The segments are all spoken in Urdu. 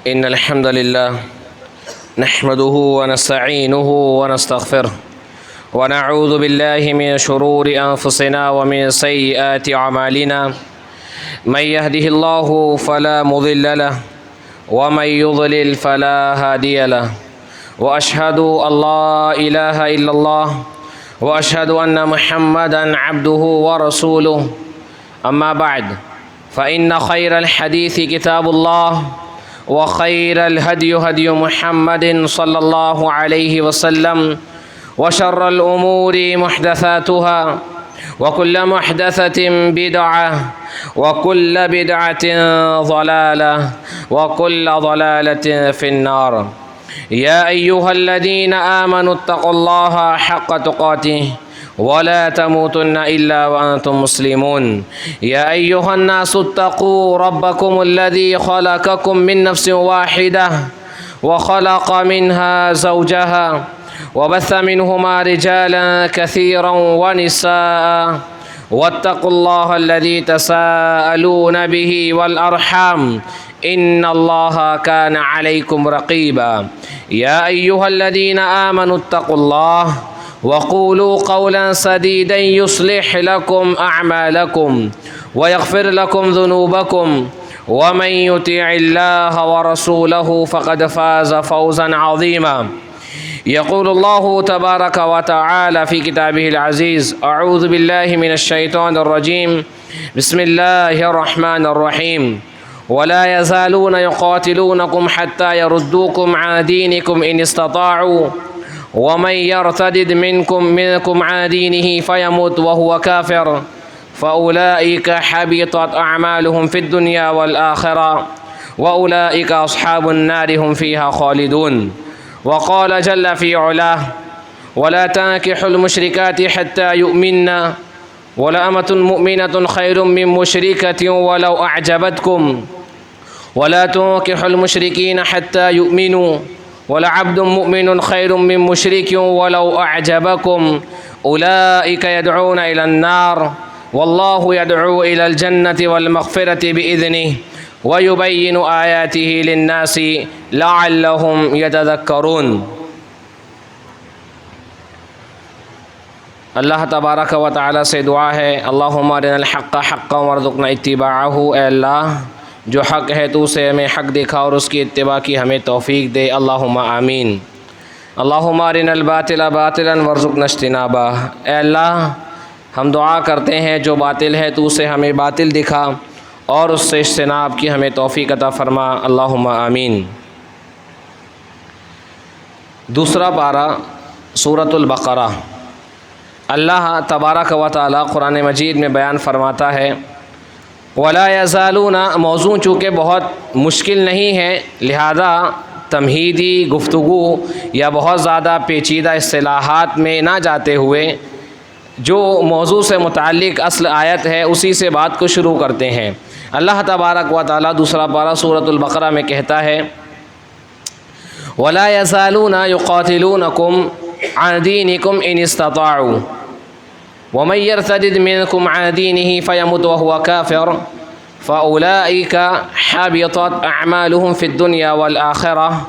إن الحمد لله نحمده ونستعينه ونستغفره ونعوذ بالله من شرور أنفسنا ومن سيئات أعمالنا من يهده الله فلا مضل له ومن يضلل فلا هادي له وأشهد أن لا إله إلا الله وأشهد أن محمدا عبده ورسوله أما بعد فإن خير الحديث كتاب الله وخير الهدي هدي محمد صلى الله عليه وسلم وشر الأمور محدثاتها وكل محدثة بدعة وكل بدعة ضلالة وكل ضلالة في النار. يا أيها الذين آمنوا اتقوا الله حق تقاته ولا تموتن إلا وأنتم مسلمون. يا أيها الناس اتقوا ربكم الذي خلقكم من نفس واحدة وخلق منها زوجها وبث منهما رجالا كثيرا ونساء واتقوا الله الذي تساءلون به والأرحام إن الله كان عليكم رقيبا. يا أيها الذين آمنوا اتقوا الله وقولوا قولا سديدا يصلح لكم أعمالكم ويغفر لكم ذنوبكم ومن يطع الله ورسوله فقد فاز فوزا عظيما. يقول الله تبارك وتعالى في كتابه العزيز: أعوذ بالله من الشيطان الرجيم بسم الله الرحمن الرحيم. ولا يزالون يقاتلونكم حتى يردوكم عن دينكم إن استطاعوا ومن يرتد منكم عن دينه فيمت وهو كافر فأولئك حبطت أعمالهم في الدنيا والآخرة وأولئك أصحاب النار هم فيها خالدون. وقال جل في علاه: ولا تنكحوا المشركات حتى يؤمنن ولأمة مؤمنة خير من مشركة ولو أعجبتكم ولا تنكحوا المشركين حتى يؤمنوا ولعبد مؤمن خير من مشرك ولو أعجبكم أولئك يدعون إلى النار والله يدعو إلى الجنة والمغفرة بإذنه ويبين آياته للناس لعلهم يتذكرون. اللہ تبارک و تعالیٰ سے دعا ہے: اللہم ارنا الحق حقا وارزقنا اتباعہ. اے اللہ، جو حق ہے تو اسے ہمیں حق دکھا اور اس کی اتباع کی ہمیں توفیق دے. اللہم آمین. اللہم ارنا الباطل باطلا وارزقنا اجتنابہ. اے اللہ، ہم دعا کرتے ہیں جو باطل ہے تو اسے ہمیں باطل دکھا اور اس سے اجتناب کی ہمیں توفیق عطا فرما. اللہم آمین. دوسرا پارہ سورۃ البقرہ. اللہ تبارک و تعالیٰ قرآن مجید میں بیان فرماتا ہے: ولا یزالون. موضوع چونکہ بہت مشکل نہیں ہے لہذا تمہیدی گفتگو یا بہت زیادہ پیچیدہ اصطلاحات میں نہ جاتے ہوئے جو موضوع سے متعلق اصل آیت ہے اسی سے بات کو شروع کرتے ہیں. اللہ تبارک و تعالیٰ دوسرا پارہ سورۃ البقرہ میں کہتا ہے: ولا یزالون یقاتلونکم عن دینکم ان استطاعوا ومن يرتد منكم عن دينه فيمت وهو كافر فأولئك حبطت أعمالهم في الدنيا والآخرة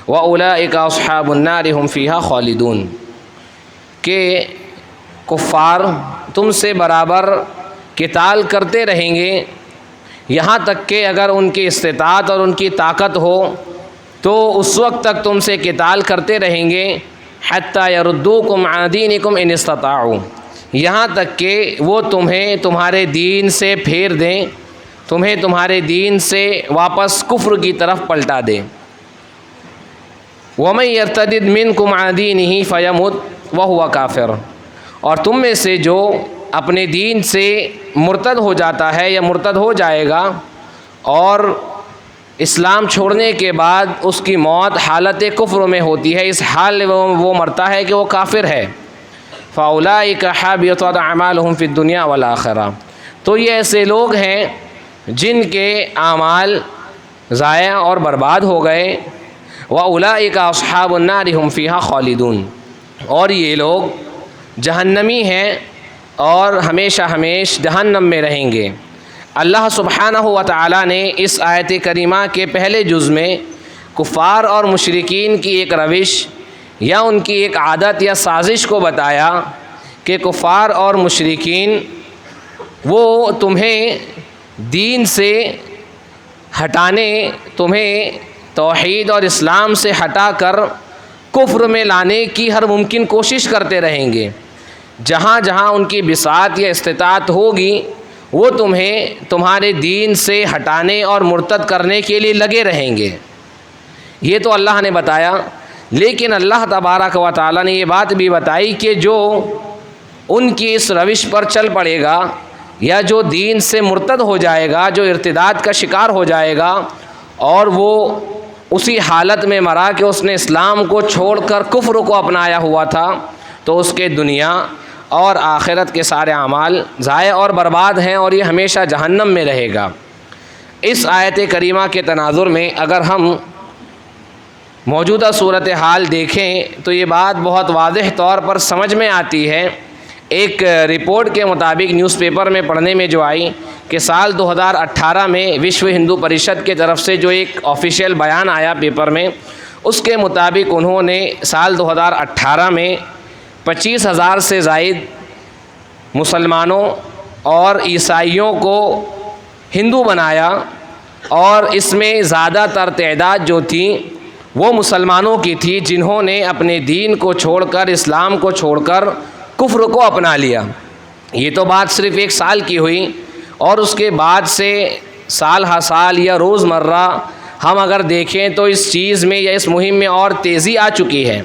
وأولئك أصحاب النار هم فيها خالدون. کہ کفار تم سے برابر قتال کرتے رہیں گے یہاں تک کہ اگر ان کی استطاعت اور ان کی طاقت ہو تو اس وقت تک تم سے قتال کرتے رہیں گے حتی یردوکم عن دینکم ان استطاعوا، یہاں تک کہ وہ تمہیں تمہارے دین سے پھیر دیں، تمہیں تمہارے دین سے واپس کفر کی طرف پلٹا دیں. ومن یرتد منکم عن دینہ فیمت وہو کافر. اور تم میں سے جو اپنے دین سے مرتد ہو جاتا ہے یا مرتد ہو جائے گا اور اسلام چھوڑنے کے بعد اس کی موت حالت کفر میں ہوتی ہے، اس حال میں وہ مرتا ہے کہ وہ کافر ہے. فاولئک حبطت اعمالہم فی الدنیا والآخرہ. تو یہ ایسے لوگ ہیں جن کے اعمال ضائع اور برباد ہو گئے. واولئک اصحاب النار هم فیہا خالدون. اور یہ لوگ جہنمی ہیں اور ہمیشہ ہمیش جہنم میں رہیں گے. اللہ سبحانہ و تعالیٰ نے اس آیت کریمہ کے پہلے جز میں کفار اور مشرکین کی ایک روش یا ان کی ایک عادت یا سازش کو بتایا کہ کفار اور مشرکین وہ تمہیں دین سے ہٹانے، تمہیں توحید اور اسلام سے ہٹا کر کفر میں لانے کی ہر ممکن کوشش کرتے رہیں گے۔ جہاں جہاں ان کی بساط یا استطاعت ہوگی وہ تمہیں تمہارے دین سے ہٹانے اور مرتد کرنے کے لیے لگے رہیں گے۔ یہ تو اللہ نے بتایا، لیکن اللہ تبارک و تعالیٰ نے یہ بات بھی بتائی کہ جو ان کی اس روش پر چل پڑے گا یا جو دین سے مرتد ہو جائے گا، جو ارتداد کا شکار ہو جائے گا اور وہ اسی حالت میں مرا کہ اس نے اسلام کو چھوڑ کر کفر کو اپنایا ہوا تھا، تو اس کے دنیا اور آخرت کے سارے اعمال ضائع اور برباد ہیں اور یہ ہمیشہ جہنم میں رہے گا۔ اس آیت کریمہ کے تناظر میں اگر ہم موجودہ صورتحال دیکھیں تو یہ بات بہت واضح طور پر سمجھ میں آتی ہے۔ ایک رپورٹ کے مطابق نیوز پیپر میں پڑھنے میں جو آئی کہ سال 2018 میں وشو ہندو پریشد کے طرف سے جو ایک آفیشیل بیان آیا پیپر میں، اس کے مطابق انہوں نے سال 2018 میں 25,000 سے زائد مسلمانوں اور عیسائیوں کو ہندو بنایا، اور اس میں زیادہ تر تعداد جو تھی وہ مسلمانوں کی تھی جنہوں نے اپنے دین کو چھوڑ کر، اسلام کو چھوڑ کر کفر کو اپنا لیا۔ یہ تو بات صرف ایک سال کی ہوئی، اور اس کے بعد سے سال ہر سال یا روز مرہ ہم اگر دیکھیں تو اس چیز میں یا اس مہم میں اور تیزی آ چکی ہے۔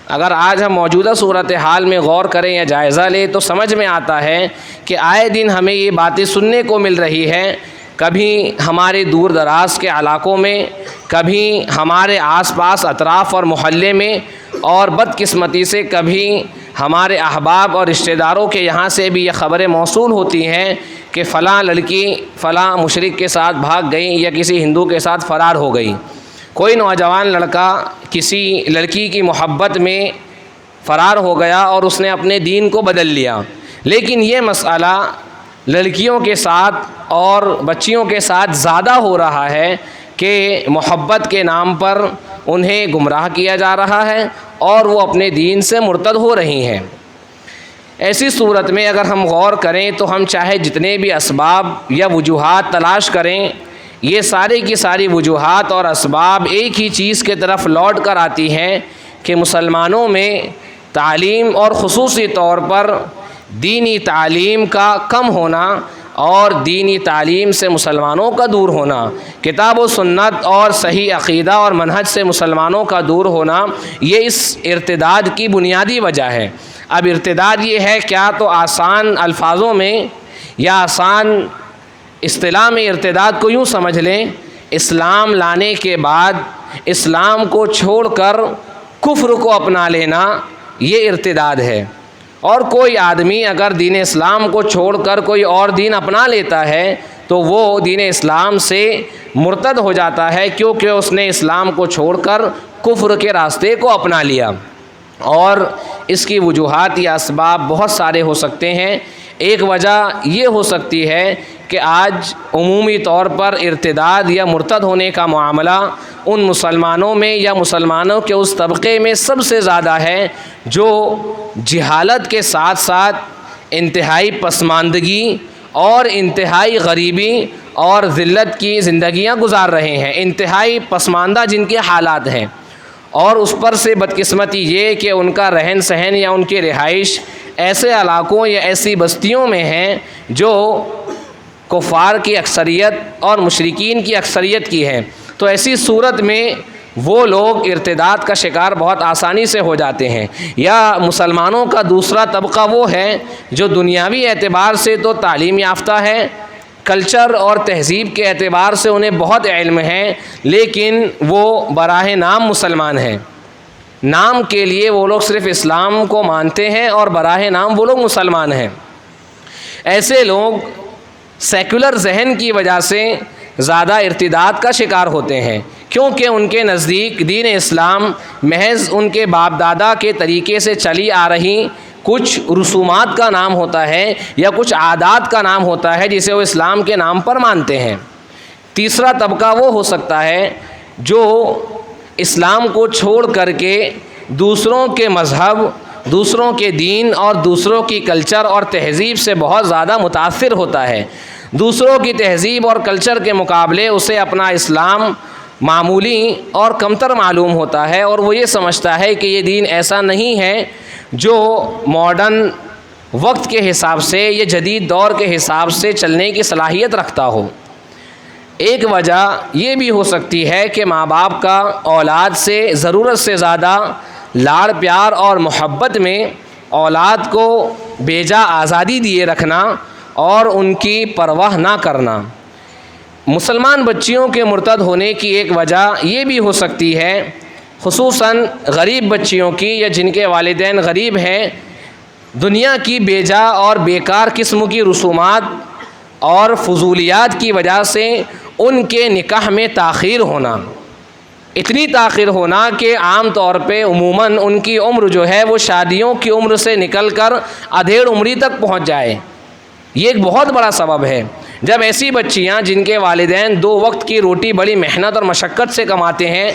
اگر آج ہم موجودہ صورتحال میں غور کریں یا جائزہ لیں تو سمجھ میں آتا ہے کہ آئے دن ہمیں یہ باتیں سننے کو مل رہی ہے، کبھی ہمارے دور دراز کے علاقوں میں، کبھی ہمارے آس پاس اطراف اور محلے میں، اور بدقسمتی سے کبھی ہمارے احباب اور رشتہ داروں کے یہاں سے بھی یہ خبریں موصول ہوتی ہیں کہ فلاں لڑکی فلاں مشرک کے ساتھ بھاگ گئی یا کسی ہندو کے ساتھ فرار ہو گئی۔ کوئی نوجوان لڑکا کسی لڑکی کی محبت میں فرار ہو گیا اور اس نے اپنے دین کو بدل لیا۔ لیکن یہ مسئلہ لڑکیوں کے ساتھ اور بچیوں کے ساتھ زیادہ ہو رہا ہے کہ محبت کے نام پر انہیں گمراہ کیا جا رہا ہے اور وہ اپنے دین سے مرتد ہو رہی ہیں۔ ایسی صورت میں اگر ہم غور کریں تو ہم چاہے جتنے بھی اسباب یا وجوہات تلاش کریں، یہ ساری کی ساری وجوہات اور اسباب ایک ہی چیز کے طرف لوٹ کر آتی ہیں کہ مسلمانوں میں تعلیم اور خصوصی طور پر دینی تعلیم کا کم ہونا اور دینی تعلیم سے مسلمانوں کا دور ہونا، کتاب و سنت اور صحیح عقیدہ اور منہج سے مسلمانوں کا دور ہونا، یہ اس ارتداد کی بنیادی وجہ ہے۔ اب ارتداد یہ ہے کیا تو آسان الفاظوں میں یا آسان اصطلاح میں ارتداد کو یوں سمجھ لیں، اسلام لانے کے بعد اسلام کو چھوڑ کر کفر کو اپنا لینا، یہ ارتداد ہے۔ اور کوئی آدمی اگر دین اسلام کو چھوڑ کر کوئی اور دین اپنا لیتا ہے تو وہ دین اسلام سے مرتد ہو جاتا ہے، کیونکہ اس نے اسلام کو چھوڑ کر کفر کے راستے کو اپنا لیا۔ اور اس کی وجوہات یا اسباب بہت سارے ہو سکتے ہیں۔ ایک وجہ یہ ہو سکتی ہے کہ آج عمومی طور پر ارتداد یا مرتد ہونے کا معاملہ ان مسلمانوں میں یا مسلمانوں کے اس طبقے میں سب سے زیادہ ہے جو جہالت کے ساتھ ساتھ انتہائی پسماندگی اور انتہائی غریبی اور ذلت کی زندگیاں گزار رہے ہیں، انتہائی پسماندہ جن کے حالات ہیں۔ اور اس پر سے بدقسمتی یہ کہ ان کا رہن سہن یا ان کی رہائش ایسے علاقوں یا ایسی بستیوں میں ہیں جو کفار کی اکثریت اور مشرکین کی اکثریت کی ہے، تو ایسی صورت میں وہ لوگ ارتداد کا شکار بہت آسانی سے ہو جاتے ہیں۔ یا مسلمانوں کا دوسرا طبقہ وہ ہے جو دنیاوی اعتبار سے تو تعلیم یافتہ ہے، کلچر اور تہذیب کے اعتبار سے انہیں بہت علم ہے، لیکن وہ براہ نام مسلمان ہیں۔ نام کے لیے وہ لوگ صرف اسلام کو مانتے ہیں اور براہ نام وہ لوگ مسلمان ہیں۔ ایسے لوگ سیکولر ذہن کی وجہ سے زیادہ ارتداد کا شکار ہوتے ہیں، کیونکہ ان کے نزدیک دین اسلام محض ان کے باپ دادا کے طریقے سے چلی آ رہی کچھ رسومات کا نام ہوتا ہے یا کچھ عادات کا نام ہوتا ہے جسے وہ اسلام کے نام پر مانتے ہیں۔ تیسرا طبقہ وہ ہو سکتا ہے جو اسلام کو چھوڑ کر کے دوسروں کے مذہب، دوسروں کے دین اور دوسروں کی کلچر اور تہذیب سے بہت زیادہ متاثر ہوتا ہے۔ دوسروں کی تہذیب اور کلچر کے مقابلے اسے اپنا اسلام معمولی اور کمتر معلوم ہوتا ہے، اور وہ یہ سمجھتا ہے کہ یہ دین ایسا نہیں ہے جو ماڈرن وقت کے حساب سے، یہ جدید دور کے حساب سے چلنے کی صلاحیت رکھتا ہو۔ ایک وجہ یہ بھی ہو سکتی ہے کہ ماں باپ کا اولاد سے ضرورت سے زیادہ لاڑ پیار اور محبت میں اولاد کو بیجا آزادی دیے رکھنا اور ان کی پرواہ نہ کرنا۔ مسلمان بچیوں کے مرتد ہونے کی ایک وجہ یہ بھی ہو سکتی ہے، خصوصاً غریب بچیوں کی یا جن کے والدین غریب ہیں، دنیا کی بیجا اور بیکار قسم کی رسومات اور فضولیات کی وجہ سے ان کے نکاح میں تاخیر ہونا، اتنی تاخیر ہونا کہ عام طور پہ عموماً ان کی عمر جو ہے وہ شادیوں کی عمر سے نکل کر ادھیڑ عمری تک پہنچ جائے۔ یہ ایک بہت بڑا سبب ہے۔ جب ایسی بچیاں جن کے والدین 2 وقت کی روٹی بڑی محنت اور مشقت سے کماتے ہیں،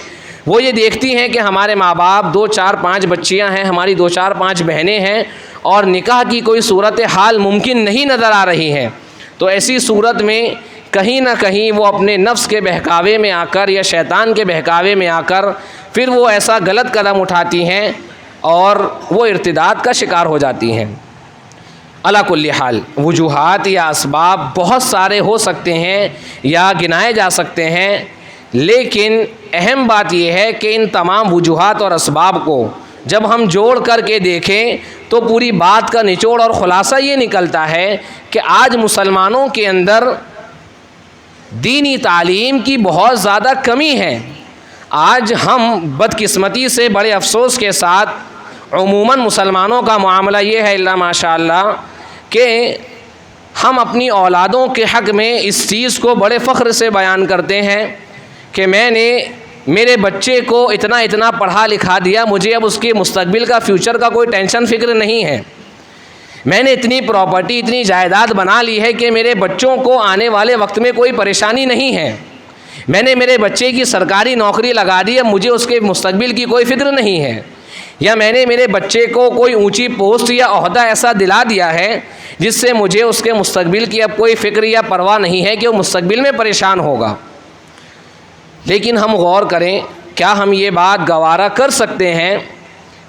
وہ یہ دیکھتی ہیں کہ ہمارے ماں باپ 2 4 5 بچیاں ہیں، ہماری 2 4 5 بہنیں ہیں، اور نکاح کی کوئی صورت حال ممکن نہیں نظر آ رہی ہے، تو ایسی صورت میں کہیں نہ کہیں وہ اپنے نفس کے بہکاوے میں آ کر یا شیطان کے بہکاوے میں آ کر پھر وہ ایسا غلط قدم اٹھاتی ہیں اور وہ ارتداد کا شکار ہو جاتی ہیں۔ علی کل حال وجوہات یا اسباب بہت سارے ہو سکتے ہیں یا گنائے جا سکتے ہیں، لیکن اہم بات یہ ہے کہ ان تمام وجوہات اور اسباب کو جب ہم جوڑ کر کے دیکھیں تو پوری بات کا نچوڑ اور خلاصہ یہ نکلتا ہے کہ آج مسلمانوں کے اندر دینی تعلیم کی بہت زیادہ کمی ہے۔ آج ہم بدقسمتی سے بڑے افسوس کے ساتھ عموماً مسلمانوں کا معاملہ یہ ہے اللہ ماشاء اللہ کہ ہم اپنی اولادوں کے حق میں اس چیز کو بڑے فخر سے بیان کرتے ہیں کہ میں نے میرے بچے کو اتنا پڑھا لکھا دیا، مجھے اب اس کے مستقبل کا فیوچر کا کوئی ٹینشن فکر نہیں ہے، میں نے اتنی پراپرٹی اتنی جائیداد بنا لی ہے کہ میرے بچوں کو آنے والے وقت میں کوئی پریشانی نہیں ہے، میں نے میرے بچے کی سرکاری نوکری لگا دی، اب مجھے اس کے مستقبل کی کوئی فکر نہیں ہے، یا میں نے میرے بچے کو کوئی اونچی پوسٹ یا عہدہ ایسا دلا دیا ہے جس سے مجھے اس کے مستقبل کی اب کوئی فکر یا پرواہ نہیں ہے کہ وہ مستقبل میں پریشان ہوگا۔ لیکن ہم غور کریں، کیا ہم یہ بات گوارا کر سکتے ہیں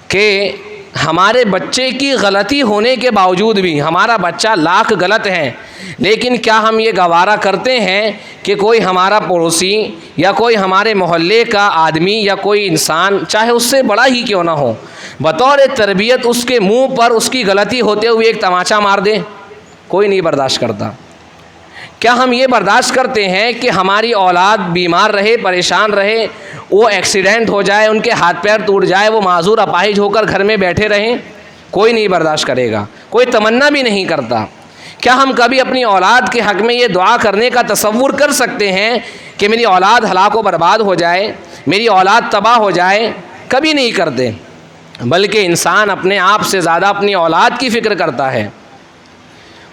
کہ ہمارے بچے کی غلطی ہونے کے باوجود بھی، ہمارا بچہ لاکھ غلط ہے، لیکن کیا ہم یہ گوارا کرتے ہیں کہ کوئی ہمارا پڑوسی یا کوئی ہمارے محلے کا آدمی یا کوئی انسان چاہے اس سے بڑا ہی کیوں نہ ہو، بطور تربیت اس کے منہ پر اس کی غلطی ہوتے ہوئے ایک تماچا مار دے؟ کوئی نہیں برداشت کرتا۔ کیا ہم یہ برداشت کرتے ہیں کہ ہماری اولاد بیمار رہے، پریشان رہے، وہ ایکسیڈنٹ ہو جائے، ان کے ہاتھ پیر ٹوٹ جائے، وہ معذور اپاہج ہو کر گھر میں بیٹھے رہیں؟ کوئی نہیں برداشت کرے گا، کوئی تمنا بھی نہیں کرتا۔ کیا ہم کبھی اپنی اولاد کے حق میں یہ دعا کرنے کا تصور کر سکتے ہیں کہ میری اولاد ہلاک و برباد ہو جائے، میری اولاد تباہ ہو جائے؟ کبھی نہیں کرتے، بلکہ انسان اپنے آپ سے زیادہ اپنی اولاد کی فکر کرتا ہے۔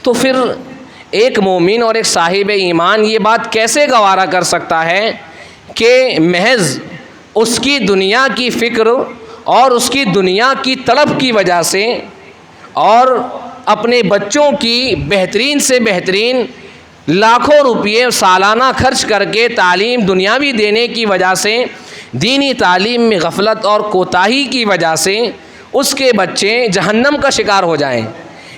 تو پھر ایک مومن اور ایک صاحب ایمان یہ بات کیسے گوارا کر سکتا ہے کہ محض اس کی دنیا کی فکر اور اس کی دنیا کی طلب کی وجہ سے اور اپنے بچوں کی بہترین سے بہترین لاکھوں روپئے سالانہ خرچ کر کے تعلیم دنیاوی دینے کی وجہ سے، دینی تعلیم میں غفلت اور کوتاہی کی وجہ سے اس کے بچے جہنم کا شکار ہو جائیں،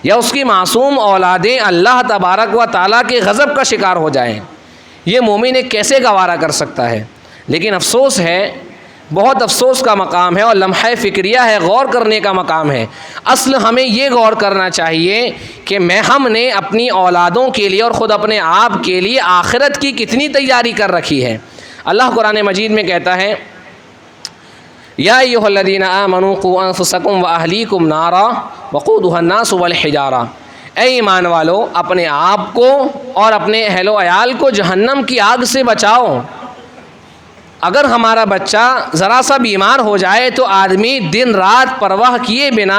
یا اس کی معصوم اولادیں اللہ تبارک و تعالیٰ کے غضب کا شکار ہو جائیں؟ یہ مومن ایک کیسے گوارا کر سکتا ہے؟ لیکن افسوس ہے، بہت افسوس کا مقام ہے اور لمحہ فکریہ ہے، غور کرنے کا مقام ہے۔ اصل ہمیں یہ غور کرنا چاہیے کہ ہم نے اپنی اولادوں کے لیے اور خود اپنے آپ کے لیے آخرت کی کتنی تیاری کر رکھی ہے۔ اللہ قرآن مجید میں کہتا ہے یا ایھا الذین آمنوا قوا انفسکم واہلیکم نارا وقودھا الناس والحجارہ، اے ایمان والو اپنے آپ کو اور اپنے اہل و عیال کو جہنم کی آگ سے بچاؤ۔ اگر ہمارا بچہ ذرا سا بیمار ہو جائے تو آدمی دن رات پرواہ کیے بنا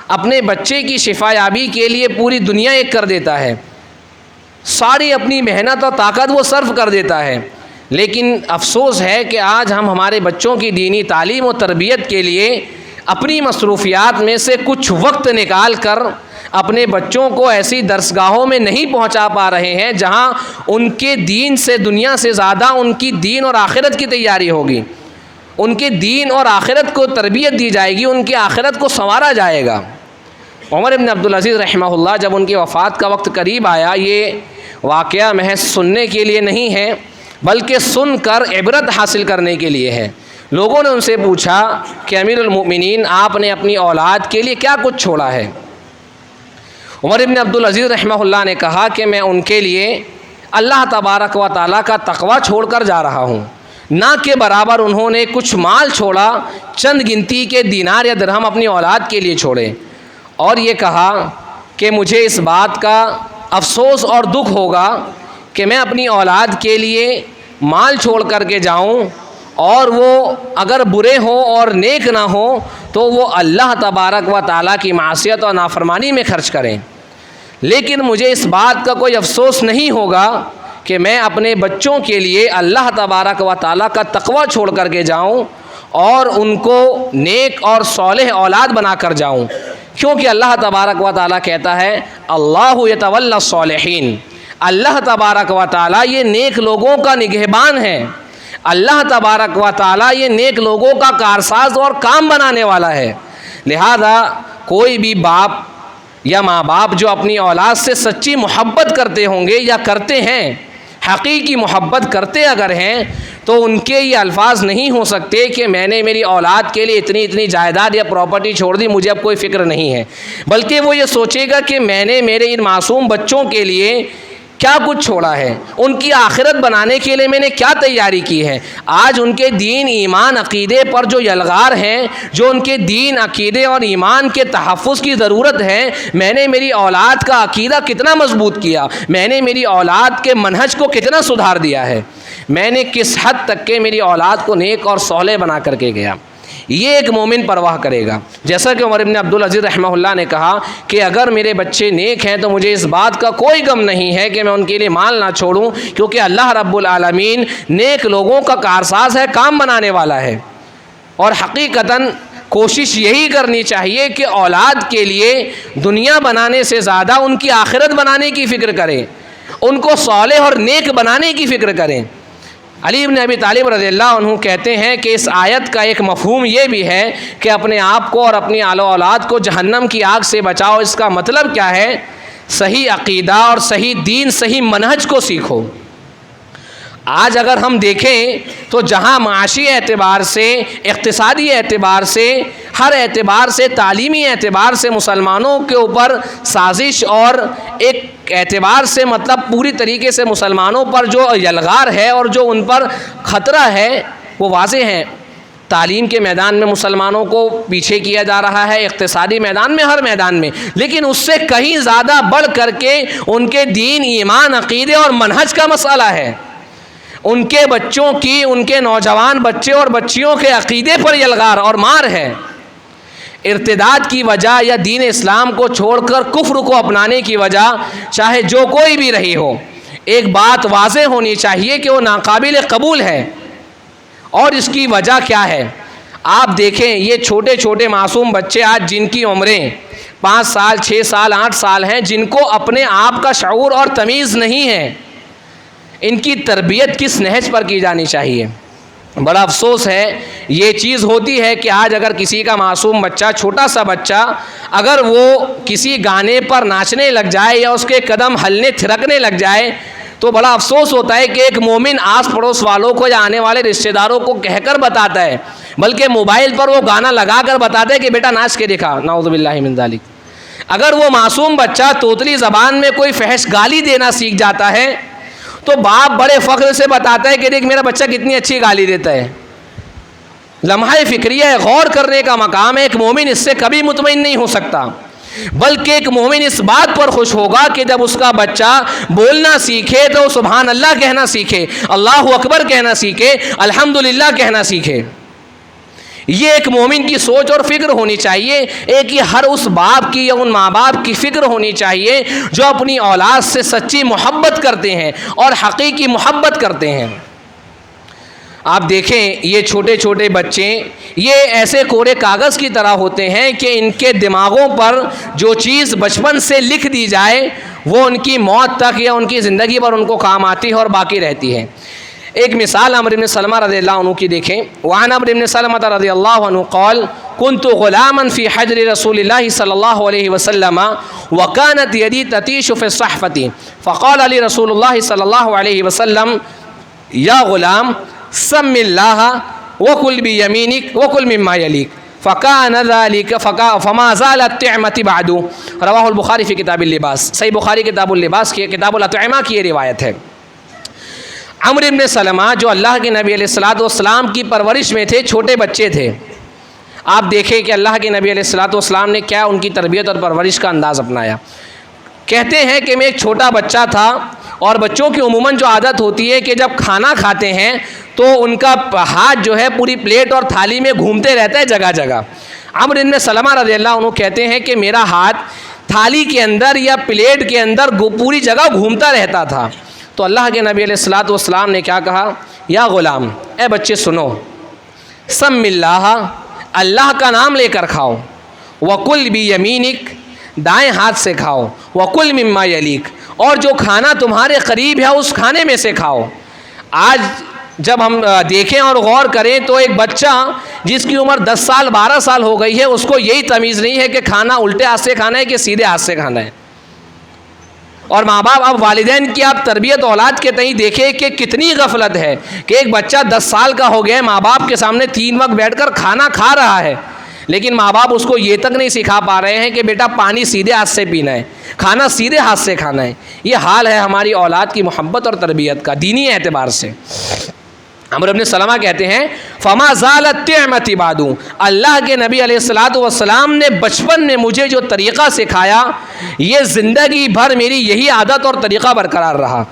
اپنے بچے کی شفا یابی کے لیے پوری دنیا ایک کر دیتا ہے، ساری اپنی محنت اور طاقت وہ صرف کر دیتا ہے، لیکن افسوس ہے کہ آج ہم ہمارے بچوں کی دینی تعلیم و تربیت کے لیے اپنی مصروفیات میں سے کچھ وقت نکال کر اپنے بچوں کو ایسی درسگاہوں میں نہیں پہنچا پا رہے ہیں جہاں ان کے دین سے، دنیا سے زیادہ ان کی دین اور آخرت کی تیاری ہوگی، ان کے دین اور آخرت کو تربیت دی جائے گی، ان کی آخرت کو سنوارا جائے گا۔ عمر بن عبدالعزیز رحمہ اللہ جب ان کی وفات کا وقت قریب آیا، یہ واقعہ محض سننے کے لیے نہیں ہے بلکہ سن کر عبرت حاصل کرنے کے لیے ہے۔ لوگوں نے ان سے پوچھا کہ امیر المؤمنین، آپ نے اپنی اولاد کے لیے کیا کچھ چھوڑا ہے؟ عمر بن عبدالعزیز رحمہ اللہ نے کہا کہ میں ان کے لیے اللہ تبارک و تعالیٰ کا تقوی چھوڑ کر جا رہا ہوں۔ نہ کہ برابر انہوں نے کچھ مال چھوڑا، چند گنتی کے دینار یا درہم اپنی اولاد کے لیے چھوڑے، اور یہ کہا کہ مجھے اس بات کا افسوس اور دکھ ہوگا کہ میں اپنی اولاد کے لیے مال چھوڑ کر کے جاؤں اور وہ اگر برے ہوں اور نیک نہ ہوں تو وہ اللہ تبارک و تعالیٰ کی معصیت اور نافرمانی میں خرچ کریں، لیکن مجھے اس بات کا کوئی افسوس نہیں ہوگا کہ میں اپنے بچوں کے لیے اللہ تبارک و تعالیٰ کا تقوی چھوڑ کر کے جاؤں اور ان کو نیک اور صالح اولاد بنا کر جاؤں، کیونکہ اللہ تبارک و تعالیٰ کہتا ہے اللہ یتولی الصالحین، اللہ تبارک و تعالیٰ یہ نیک لوگوں کا نگہبان ہے، اللہ تبارک و تعالیٰ یہ نیک لوگوں کا کارساز اور کام بنانے والا ہے۔ لہذا کوئی بھی باپ یا ماں باپ جو اپنی اولاد سے سچی محبت کرتے ہوں گے یا کرتے ہیں، حقیقی محبت کرتے اگر ہیں، تو ان کے یہ الفاظ نہیں ہو سکتے کہ میں نے میری اولاد کے لیے اتنی جائیداد یا پراپرٹی چھوڑ دی، مجھے اب کوئی فکر نہیں ہے، بلکہ وہ یہ سوچے گا کہ میں نے میرے ان معصوم بچوں کے لیے کیا کچھ چھوڑا ہے، ان کی آخرت بنانے کے لیے میں نے کیا تیاری کی ہے۔ آج ان کے دین، ایمان، عقیدے پر جو یلغار ہیں، جو ان کے دین، عقیدے اور ایمان کے تحفظ کی ضرورت ہے، میں نے میری اولاد کا عقیدہ کتنا مضبوط کیا، میں نے میری اولاد کے منہج کو کتنا سدھار دیا ہے، میں نے کس حد تک کہ میری اولاد کو نیک اور صالح بنا کر کے گیا، یہ ایک مومن پرواہ کرے گا۔ جیسا کہ عمر بن عبدالعزیز رحمہ اللہ نے کہا کہ اگر میرے بچے نیک ہیں تو مجھے اس بات کا کوئی غم نہیں ہے کہ میں ان کے لیے مال نہ چھوڑوں، کیونکہ اللہ رب العالمین نیک لوگوں کا کارساز ہے، کام بنانے والا ہے، اور حقیقتاً کوشش یہی کرنی چاہیے کہ اولاد کے لیے دنیا بنانے سے زیادہ ان کی آخرت بنانے کی فکر کریں، ان کو صالح اور نیک بنانے کی فکر کریں۔ علی بن ابی طالب رضی اللہ عنہ کہتے ہیں کہ اس آیت کا ایک مفہوم یہ بھی ہے کہ اپنے آپ کو اور اپنی آل و اولاد کو جہنم کی آگ سے بچاؤ۔ اس کا مطلب کیا ہے؟ صحیح عقیدہ اور صحیح دین، صحیح منہج کو سیکھو۔ آج اگر ہم دیکھیں تو جہاں معاشی اعتبار سے، اقتصادی اعتبار سے، ہر اعتبار سے، تعلیمی اعتبار سے مسلمانوں کے اوپر سازش اور ایک اعتبار سے مطلب پوری طریقے سے مسلمانوں پر جو یلغار ہے اور جو ان پر خطرہ ہے وہ واضح ہے۔ تعلیم کے میدان میں مسلمانوں کو پیچھے کیا جا رہا ہے، اقتصادی میدان میں، ہر میدان میں، لیکن اس سے کہیں زیادہ بڑھ کر کے ان کے دین، ایمان، عقیدے اور منہج کا مسئلہ ہے۔ ان کے بچوں کی، ان کے نوجوان بچے اور بچیوں کے عقیدے پر یلغار اور مار ہے۔ ارتداد کی وجہ یا دین اسلام کو چھوڑ کر کفر کو اپنانے کی وجہ چاہے جو کوئی بھی رہی ہو، ایک بات واضح ہونی چاہیے کہ وہ ناقابل قبول ہے۔ اور اس کی وجہ کیا ہے؟ آپ دیکھیں یہ چھوٹے چھوٹے معصوم بچے آج جن کی عمریں 5 سال، 6 سال، 8 سال ہیں، جن کو اپنے آپ کا شعور اور تمیز نہیں ہے، ان کی تربیت کس نہج پر کی جانی چاہیے؟ بڑا افسوس ہے یہ چیز ہوتی ہے کہ آج اگر کسی کا معصوم بچہ، چھوٹا سا بچہ، اگر وہ کسی گانے پر ناچنے لگ جائے یا اس کے قدم ہلنے تھرکنے لگ جائے تو بڑا افسوس ہوتا ہے کہ ایک مومن آس پڑوس والوں کو یا آنے والے رشتہ داروں کو کہہ کر بتاتا ہے، بلکہ موبائل پر وہ گانا لگا کر بتاتا ہے کہ بیٹا ناچ کے دکھا، نعوذ باللہ من ذالک۔ اگر وہ معصوم بچہ توتلی زبان میں کوئی فحش گالی دینا سیکھ جاتا ہے تو باپ بڑے فخر سے بتاتا ہے کہ دیکھ میرا بچہ کتنی اچھی گالی دیتا ہے۔ لمحہ فکریہ غور کرنے کا مقام ہے۔ ایک مومن اس سے کبھی مطمئن نہیں ہو سکتا، بلکہ ایک مومن اس بات پر خوش ہوگا کہ جب اس کا بچہ بولنا سیکھے تو سبحان اللہ کہنا سیکھے، اللہ اکبر کہنا سیکھے، الحمدللہ کہنا سیکھے۔ یہ ایک مومن کی سوچ اور فکر ہونی چاہیے۔ ایک یہ ہر اس باپ کی یا ان ماں باپ کی فکر ہونی چاہیے جو اپنی اولاد سے سچی محبت کرتے ہیں اور حقیقی محبت کرتے ہیں۔ آپ دیکھیں یہ چھوٹے چھوٹے بچے یہ ایسے کورے کاغذ کی طرح ہوتے ہیں کہ ان کے دماغوں پر جو چیز بچپن سے لکھ دی جائے وہ ان کی موت تک یا ان کی زندگی پر ان کو کام آتی ہے اور باقی رہتی ہے۔ ایک مثال عمرو بن سلمہ رضی اللہ عنہ کی دیکھیں، وعن عمرو بن سلمہ رضی اللہ عنہ قال كنت غلاما في حجر رسول الله صلى الله عليه وسلم وكانت يدي تتيش في الصحفة فقال لي رسول الله صلى الله عليه وسلم يا غلام سم الله وكل بيمينك وكل مما يليك فكان ذلك فما زالت طعمة بعد۔ رواہ البخاری فی کتاب اللباس، صحیح بخاری کتاب اللباس کی کتاب الاطعمہ کی یہ روایت ہے۔ عمرو بن سلمہ جو اللہ کے نبی علیہ الصلوۃ والسلام کی پرورش میں تھے، چھوٹے بچے تھے، آپ دیکھیں کہ اللہ کے نبی علیہ الصلوۃ والسلام نے کیا ان کی تربیت اور پرورش کا انداز اپنایا۔ کہتے ہیں کہ میں ایک چھوٹا بچہ تھا، اور بچوں کی عموماً جو عادت ہوتی ہے کہ جب کھانا کھاتے ہیں تو ان کا ہاتھ جو ہے پوری پلیٹ اور تھالی میں گھومتے رہتا ہے جگہ جگہ۔ عمرو بن سلمہ رضی اللہ عنہ کہتے ہیں کہ میرا ہاتھ تھالی کے اندر یا پلیٹ کے اندر پوری جگہ گھومتا رہتا تھا۔ تو اللہ کے نبی علیہ الصلوۃ والسلام نے کیا کہا، یا غلام، اے بچے سنو، سم اللہ، اللہ کا نام لے کر کھاؤ، وکل بیمینک، دائیں ہاتھ سے کھاؤ، وکل مما یلیک، اور جو کھانا تمہارے قریب ہے اس کھانے میں سے کھاؤ۔ آج جب ہم دیکھیں اور غور کریں تو ایک بچہ جس کی عمر 10 سال 12 سال ہو گئی ہے اس کو یہی تمیز نہیں ہے کہ کھانا الٹے ہاتھ سے کھانا ہے کہ سیدھے ہاتھ سے کھانا ہے۔ اور ماں باپ، اب والدین کی آپ تربیت اولاد کے تئیں دیکھیں کہ کتنی غفلت ہے کہ ایک بچہ 10 سال کا ہو گیا ہے، ماں باپ کے سامنے 3 وقت بیٹھ کر کھانا کھا رہا ہے، لیکن ماں باپ اس کو یہ تک نہیں سکھا پا رہے ہیں کہ بیٹا پانی سیدھے ہاتھ سے پینا ہے، کھانا سیدھے ہاتھ سے کھانا ہے۔ یہ حال ہے ہماری اولاد کی محبت اور تربیت کا دینی اعتبار سے۔ عمرو بن سلمہ کہتے ہیں فما زالت طعمتی بعد، اللہ کے نبی علیہ الصلوۃ والسلام نے بچپن میں مجھے جو طریقہ سکھایا یہ زندگی بھر میری یہی عادت اور طریقہ برقرار رہا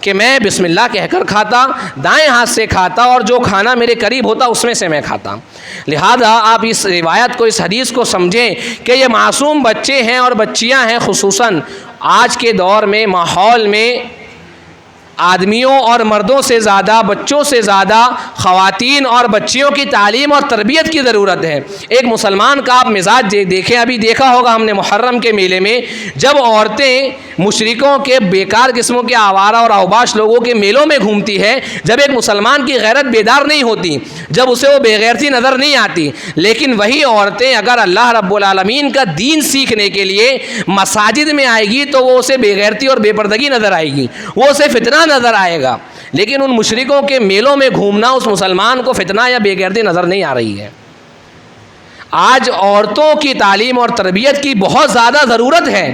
کہ میں بسم اللہ کہہ کر کھاتا، دائیں ہاتھ سے کھاتا، اور جو کھانا میرے قریب ہوتا اس میں سے میں کھاتا۔ لہذا آپ اس روایت کو، اس حدیث کو سمجھیں کہ یہ معصوم بچے ہیں اور بچیاں ہیں، خصوصاً آج کے دور میں ماحول میں آدمیوں اور مردوں سے زیادہ، بچوں سے زیادہ خواتین اور بچیوں کی تعلیم اور تربیت کی ضرورت ہے۔ ایک مسلمان کا آپ مزاج دیکھیں، ابھی دیکھا ہوگا ہم نے محرم کے میلے میں جب عورتیں مشرکوں کے بیکار قسموں کے آوارہ اور اوباش لوگوں کے میلوں میں گھومتی ہے، جب ایک مسلمان کی غیرت بیدار نہیں ہوتی، جب اسے وہ بے غیرتی نظر نہیں آتی، لیکن وہی عورتیں اگر اللہ رب العالمین کا دین سیکھنے کے لیے مساجد میں آئے گی تو وہ اسے بے غیرتی اور بے پردگی نظر آئے گی، وہ اسے فتنہ نظر آئے گا، لیکن ان مشرکوں کے میلوں میں گھومنا اس مسلمان کو فتنہ یا بے غیرتی نظر نہیں آ رہی ہے۔ آج عورتوں کی تعلیم اور تربیت کی بہت زیادہ ضرورت ہے،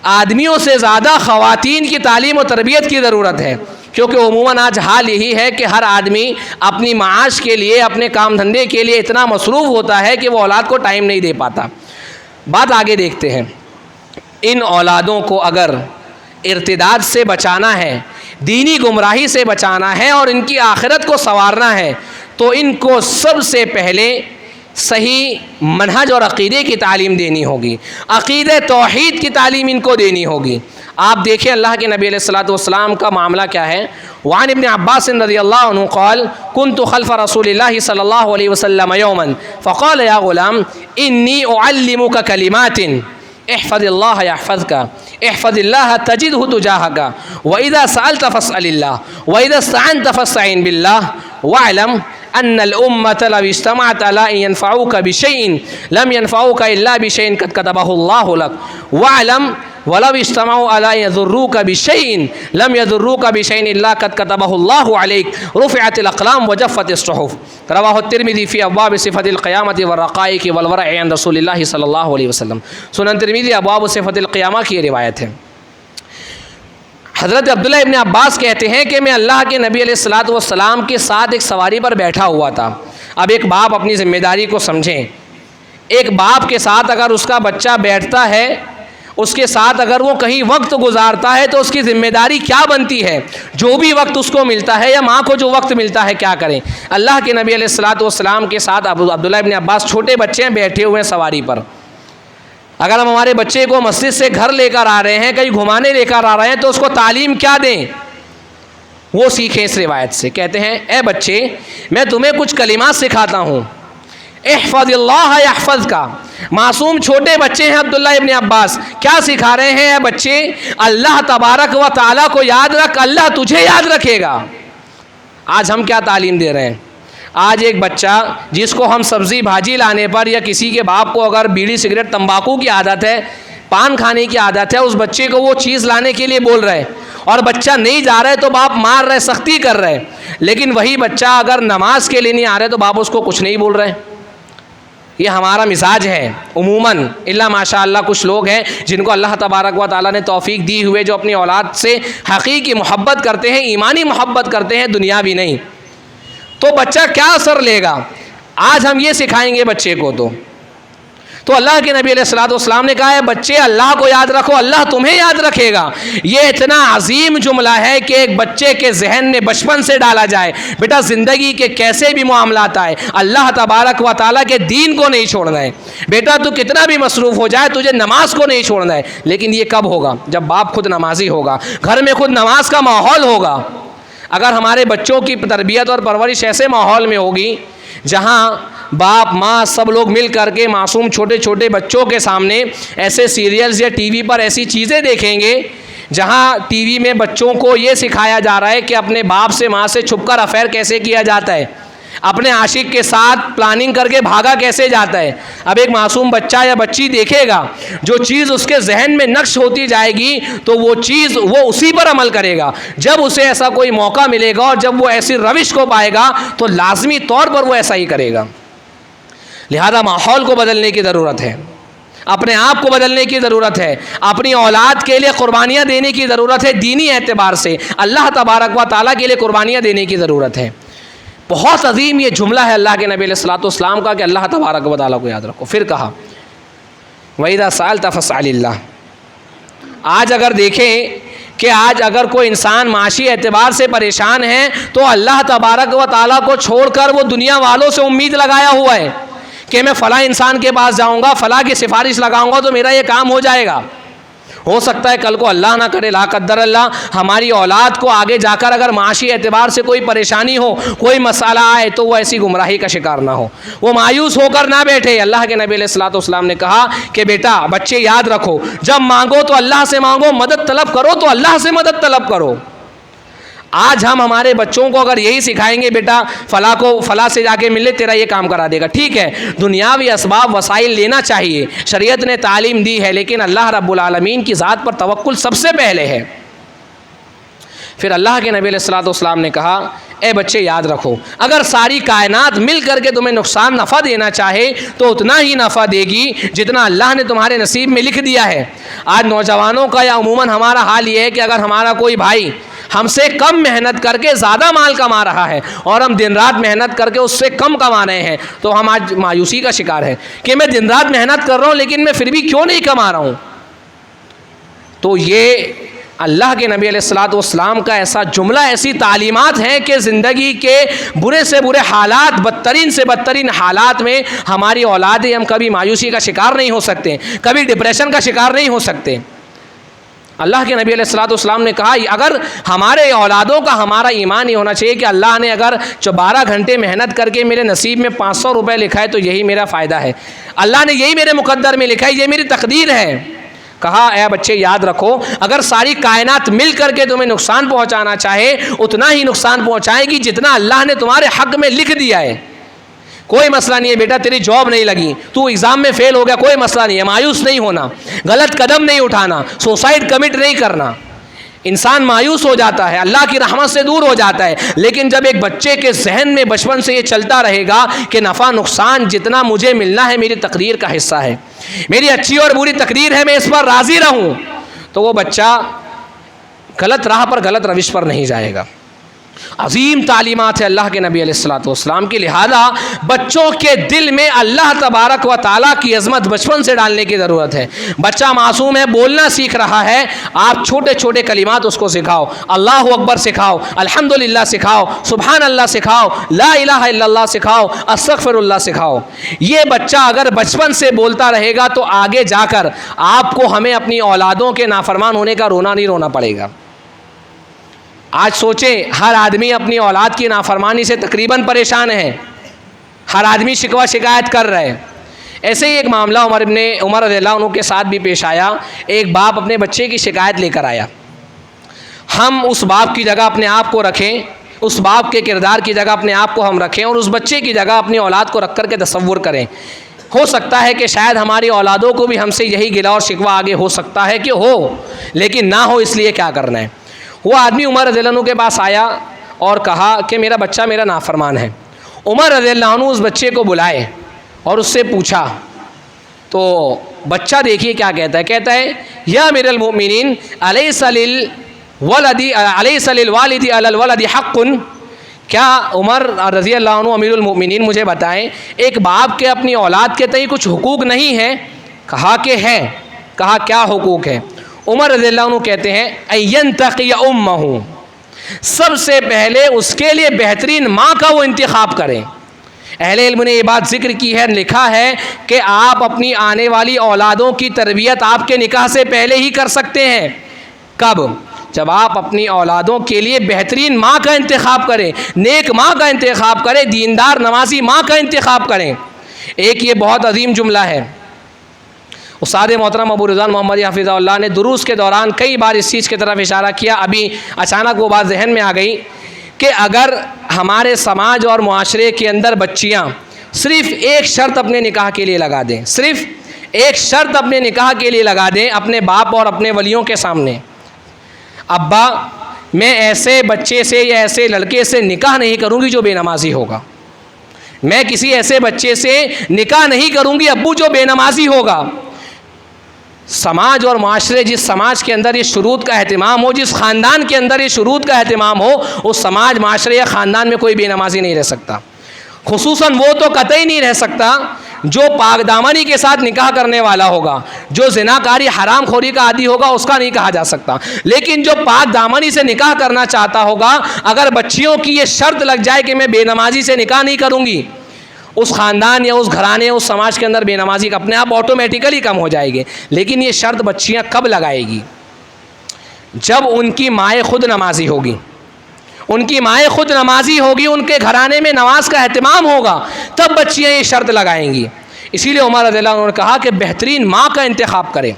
آدمیوں سے زیادہ خواتین کی تعلیم و تربیت کی ضرورت ہے، کیونکہ عموماً آج حال یہی ہے کہ ہر آدمی اپنی معاش کے لیے، اپنے کام دھندے کے لیے اتنا مصروف ہوتا ہے کہ وہ اولاد کو ٹائم نہیں دے پاتا۔ بات آگے دیکھتے ہیں، ان اولادوں کو اگر ارتداد سے بچانا ہے، دینی گمراہی سے بچانا ہے اور ان کی آخرت کو سنوارنا ہے تو ان کو سب سے پہلے صحیح منہج اور عقیدے کی تعلیم دینی ہوگی، عقیدہ توحید کی تعلیم ان کو دینی ہوگی۔ آپ دیکھیں اللہ کے نبی علیہ الصلوۃ والسلام کا معاملہ کیا ہے۔ وعن ابن عباس رضی اللہ عنہ قال كنت خلف رسول اللہ صلی اللہ علیہ وسلم یوما فقال یا غلام انی اعلمک کلمات احفظ اللہ یحفظک احفظ اللہ تجدہ تجاہک واذا سألت فاسأل اللہ واذا استعنت فاستعن باللہ واعلم ان الامة لو اجتمعت على ان ينفعوك بشيء لم ينفعوك الا بشيء قد كتبه الله لك واعلم ولو اجتمعوا على ان يضروك بشيء لم يضروك بشيء الا قد كتبه الله عليك رفعت الاقلام وجفت الصحف۔ رواه الترمذی فی ابواب صفۃ القیامۃ والرقائق والورع عند رسول اللہ صلی اللہ علیہ وسلم۔ سنن ترمذی ابواب صفۃ القیامہ کی یہ روایت ہے۔ حضرت عبداللہ ابن عباس کہتے ہیں کہ میں اللہ کے نبی علیہ الصلوۃ والسلام کے ساتھ ایک سواری پر بیٹھا ہوا تھا۔ اب ایک باپ اپنی ذمہ داری کو سمجھیں، ایک باپ کے ساتھ اگر اس کا بچہ بیٹھتا ہے، اس کے ساتھ اگر وہ کہیں وقت گزارتا ہے تو اس کی ذمہ داری کیا بنتی ہے، جو بھی وقت اس کو ملتا ہے یا ماں کو جو وقت ملتا ہے کیا کریں۔ اللہ کے نبی علیہ الصلوۃ والسلام کے ساتھ عبداللہ ابن عباس چھوٹے بچے ہیں، بیٹھے ہوئے ہیں سواری پر۔ اگر ہم ہمارے بچے کو مسجد سے گھر لے کر آ رہے ہیں، کہیں گھمانے لے کر آ رہے ہیں تو اس کو تعلیم کیا دیں؟ وہ سیکھیں اس روایت سے. کہتے ہیں اے بچے میں تمہیں کچھ کلمات سکھاتا ہوں. احفظ اللہ یحفظ کا. معصوم چھوٹے بچے ہیں عبداللہ ابن عباس, کیا سکھا رہے ہیں؟ اے بچے اللہ تبارک و تعالیٰ کو یاد رکھ, اللہ تجھے یاد رکھے گا. آج ہم کیا تعلیم دے رہے ہیں؟ آج ایک بچہ جس کو ہم سبزی بھاجی لانے پر, یا کسی کے باپ کو اگر بیڑی سگریٹ تمباکو کی عادت ہے, پان کھانے کی عادت ہے, اس بچے کو وہ چیز لانے کے لیے بول رہے اور بچہ نہیں جا رہا ہے تو باپ مار رہے, سختی کر رہے. لیکن وہی بچہ اگر نماز کے لیے نہیں آ رہا ہے تو باپ اس کو کچھ نہیں بول رہے. یہ ہمارا مزاج ہے عموماً, اللہ ماشاء اللہ کچھ لوگ ہیں جن کو اللہ تبارک و تعالیٰ نے توفیق دی ہوئے, جو اپنی اولاد سے حقیقی محبت کرتے ہیں, ایمانی محبت کرتے ہیں, دنیاوی نہیں. تو بچہ کیا اثر لے گا؟ آج ہم یہ سکھائیں گے بچے کو تو اللہ کے نبی علیہ الصلوۃ والسلام نے کہا ہے بچے اللہ کو یاد رکھو, اللہ تمہیں یاد رکھے گا. یہ اتنا عظیم جملہ ہے کہ ایک بچے کے ذہن میں بچپن سے ڈالا جائے, بیٹا زندگی کے کیسے بھی معاملات آئے اللہ تبارک و تعالیٰ کے دین کو نہیں چھوڑنا ہے. بیٹا تو کتنا بھی مصروف ہو جائے تجھے نماز کو نہیں چھوڑنا ہے. لیکن یہ کب ہوگا؟ جب باپ خود نمازی ہوگا, گھر میں خود نماز کا ماحول ہوگا. اگر ہمارے بچوں کی تربیت اور پرورش ایسے ماحول میں ہوگی جہاں باپ ماں سب لوگ مل کر کے معصوم چھوٹے چھوٹے بچوں کے سامنے ایسے سیریلز یا ٹی وی پر ایسی چیزیں دیکھیں گے جہاں ٹی وی میں بچوں کو یہ سکھایا جا رہا ہے کہ اپنے باپ سے ماں سے چھپ کر افیئر کیسے کیا جاتا ہے, اپنے عاشق کے ساتھ پلاننگ کر کے بھاگا کیسے جاتا ہے. اب ایک معصوم بچہ یا بچی دیکھے گا, جو چیز اس کے ذہن میں نقش ہوتی جائے گی تو وہ چیز وہ اسی پر عمل کرے گا. جب اسے ایسا کوئی موقع ملے گا اور جب وہ ایسی روش کو پائے گا تو لازمی طور پر وہ ایسا ہی کرے گا. لہذا ماحول کو بدلنے کی ضرورت ہے, اپنے آپ کو بدلنے کی ضرورت ہے, اپنی اولاد کے لیے قربانیاں دینے کی ضرورت ہے. دینی اعتبار سے اللہ تبارک و تعالیٰ کے لیے قربانیاں دینے کی ضرورت ہے. بہت عظیم یہ جملہ ہے اللہ کے نبی علیہ الصلوۃ والسلام کا کہ اللہ تبارک و تعالیٰ کو یاد رکھو. پھر کہا وَإِذَا سَأَلْتَ فَاسْأَلِ اللَّهَ. آج اگر دیکھیں کہ آج اگر کوئی انسان معاشی اعتبار سے پریشان ہے تو اللہ تبارک و تعالیٰ کو چھوڑ کر وہ دنیا والوں سے امید لگایا ہوا ہے کہ میں فلاں انسان کے پاس جاؤں گا, فلاں کی سفارش لگاؤں گا تو میرا یہ کام ہو جائے گا. ہو سکتا ہے کل کو اللہ نہ کرے, لا قدر اللہ, ہماری اولاد کو آگے جا کر اگر معاشی اعتبار سے کوئی پریشانی ہو, کوئی مسئلہ آئے تو وہ ایسی گمراہی کا شکار نہ ہو, وہ مایوس ہو کر نہ بیٹھے. اللہ کے نبی علیہ الصلوۃ والسلام نے کہا کہ بیٹا بچے یاد رکھو, جب مانگو تو اللہ سے مانگو, مدد طلب کرو تو اللہ سے مدد طلب کرو. آج ہم ہمارے بچوں کو اگر یہی سکھائیں گے بیٹا فلاں کو فلاں سے جا کے ملے تیرا یہ کام کرا دے گا, ٹھیک ہے دنیاوی اسباب وسائل لینا چاہیے, شریعت نے تعلیم دی ہے, لیکن اللہ رب العالمین کی ذات پر توکل سب سے پہلے ہے. پھر اللہ کے نبی علیہ الصلوۃ والسلام نے کہا اے بچے یاد رکھو, اگر ساری کائنات مل کر کے تمہیں نقصان نفع دینا چاہے تو اتنا ہی نفع دے گی جتنا اللہ نے تمہارے نصیب میں لکھ دیا ہے. آج نوجوانوں کا یا عموماً ہمارا حال یہ ہے کہ اگر ہمارا کوئی بھائی ہم سے کم محنت کر کے زیادہ مال کما رہا ہے اور ہم دن رات محنت کر کے اس سے کم کما رہے ہیں تو ہم آج مایوسی کا شکار ہیں کہ میں دن رات محنت کر رہا ہوں لیکن میں پھر بھی کیوں نہیں کما رہا ہوں. تو یہ اللہ کے نبی علیہ الصلوۃ والسلام کا ایسا جملہ, ایسی تعلیمات ہیں کہ زندگی کے برے سے برے حالات, بدترین سے بدترین حالات میں ہماری اولادیں, ہم کبھی مایوسی کا شکار نہیں ہو سکتے, کبھی ڈپریشن کا شکار نہیں ہو سکتے. اللہ کے نبی علیہ الصلوۃ والسلام نے کہا اگر ہمارے اولادوں کا ہمارا ایمان یہ ہونا چاہیے کہ اللہ نے اگر 12 گھنٹے محنت کر کے میرے نصیب میں 500 روپے لکھا ہے تو یہی میرا فائدہ ہے, اللہ نے یہی میرے مقدر میں لکھا ہے, یہ میری تقدیر ہے. کہا اے بچے یاد رکھو, اگر ساری کائنات مل کر کے تمہیں نقصان پہنچانا چاہے اتنا ہی نقصان پہنچائے گی جتنا اللہ نے تمہارے حق میں لکھ دیا ہے. کوئی مسئلہ نہیں ہے بیٹا, تیری جاب نہیں لگی, تو ایگزام میں فیل ہو گیا, کوئی مسئلہ نہیں ہے, مایوس نہیں ہونا, غلط قدم نہیں اٹھانا, سوسائڈ کمٹ نہیں کرنا. انسان مایوس ہو جاتا ہے, اللہ کی رحمت سے دور ہو جاتا ہے, لیکن جب ایک بچے کے ذہن میں بچپن سے یہ چلتا رہے گا کہ نفع نقصان جتنا مجھے ملنا ہے میری تقدیر کا حصہ ہے, میری اچھی اور بری تقدیر ہے, میں اس پر راضی رہوں, تو وہ بچہ غلط راہ پر, غلط روش پر نہیں جائے گا. عظیم تعلیمات ہے اللہ کے نبی علیہ الصلوۃ والسلام کی. لہذا بچوں کے دل میں اللہ تبارک و تعالیٰ کی عظمت بچپن سے ڈالنے کی ضرورت ہے. بچہ معصوم ہے, بولنا سیکھ رہا ہے, آپ چھوٹے چھوٹے کلمات اس کو سکھاؤ, اللہ اکبر سکھاؤ, الحمدللہ سکھاؤ, سبحان اللہ سکھاؤ, لا الہ الا اللہ سکھاؤ, استغفر اللہ سکھاؤ. یہ بچہ اگر بچپن سے بولتا رہے گا تو آگے جا کر آپ کو ہمیں اپنی اولادوں کے نافرمان ہونے کا رونا نہیں رونا پڑے گا. آج سوچیں ہر آدمی اپنی اولاد کی نافرمانی سے تقریباً پریشان ہے، ہر آدمی شکوہ شکایت کر رہا ہے۔ ایسے ہی ایک معاملہ عمر رضی اللہ عنہ کے ساتھ بھی پیش آیا۔ ایک باپ اپنے بچے کی شکایت لے کر آیا۔ ہم اس باپ کی جگہ اپنے آپ کو رکھیں، اس باپ کے کردار کی جگہ اپنے آپ کو ہم رکھیں اور اس بچے کی جگہ اپنی اولاد کو رکھ کر کے تصور کریں۔ ہو سکتا ہے کہ شاید ہماری اولادوں کو بھی ہم سے یہی گلہ اور شکوہ آگے ہو سکتا ہے کہ ہو، لیکن نہ ہو اس لیے کیا کرنا ہے۔ وہ آدمی عمر رضی اللہ عنہ کے پاس آیا اور کہا کہ میرا بچہ میرا نافرمان ہے۔ عمر رضی اللہ عنہ اس بچے کو بلائے اور اس سے پوچھا، تو بچہ دیکھیے کیا کہتا ہے، کہتا ہے یا امیر المؤمنین الیس للوالد علی الولد حق، کیا عمر رضی اللہ عنہ امیر المؤمنین مجھے بتائیں ایک باپ کے اپنی اولاد کے تئیں کچھ حقوق نہیں ہے؟ کہا کہ ہے۔ کہا کیا حقوق ہے؟ عمر رضی اللہ عنہ کہتے ہیں اینتقی امہ، سب سے پہلے اس کے لیے بہترین ماں کا وہ انتخاب کریں۔ اہل علم نے یہ بات ذکر کی ہے، لکھا ہے کہ آپ اپنی آنے والی اولادوں کی تربیت آپ کے نکاح سے پہلے ہی کر سکتے ہیں۔ کب؟ جب آپ اپنی اولادوں کے لیے بہترین ماں کا انتخاب کریں، نیک ماں کا انتخاب کریں، دیندار نمازی ماں کا انتخاب کریں۔ ایک یہ بہت عظیم جملہ ہے، استاد محترم ابو رضوان محمد حفظہ اللہ نے دروس کے دوران کئی بار اس چیز کی طرف اشارہ کیا، ابھی اچانک وہ بات ذہن میں آ گئی کہ اگر ہمارے سماج اور معاشرے کے اندر بچیاں صرف ایک شرط اپنے نکاح کے لیے لگا دیں، صرف ایک شرط اپنے نکاح کے لیے لگا دیں اپنے باپ اور اپنے ولیوں کے سامنے، ابا میں ایسے بچے سے یا ایسے لڑکے سے نکاح نہیں کروں گی جو بے نمازی ہوگا، میں کسی ایسے بچے سے نکاح نہیں کروں گی ابو جو بے نمازی ہوگا۔ سماج اور معاشرے، جس سماج کے اندر یہ شروط کا اہتمام ہو، جس خاندان کے اندر یہ شروط کا اہتمام ہو، اس سماج معاشرے یا خاندان میں کوئی بے نمازی نہیں رہ سکتا۔ خصوصاً وہ تو قطعی نہیں رہ سکتا جو پاک دامنی کے ساتھ نکاح کرنے والا ہوگا، جو زناکاری حرام خوری کا عادی ہوگا اس کا نہیں کہا جا سکتا، لیکن جو پاک دامنی سے نکاح کرنا چاہتا ہوگا، اگر بچیوں کی یہ شرط لگ جائے کہ میں بے نمازی سے نکاح نہیں کروں گی، اس خاندان یا اس گھرانے اس سماج کے اندر بے نمازی کا اپنے آپ آٹومیٹیکلی کم ہو جائے گی۔ لیکن یہ شرط بچیاں کب لگائے گی؟ جب ان کی مائیں خود نمازی ہوگی، ان کی مائیں خود نمازی ہوگی، ان کے گھرانے میں نماز کا اہتمام ہوگا، تب بچیاں یہ شرط لگائیں گی۔ اسی لیے عمر رضی اللہ عنہ نے کہا کہ بہترین ماں کا انتخاب کرے۔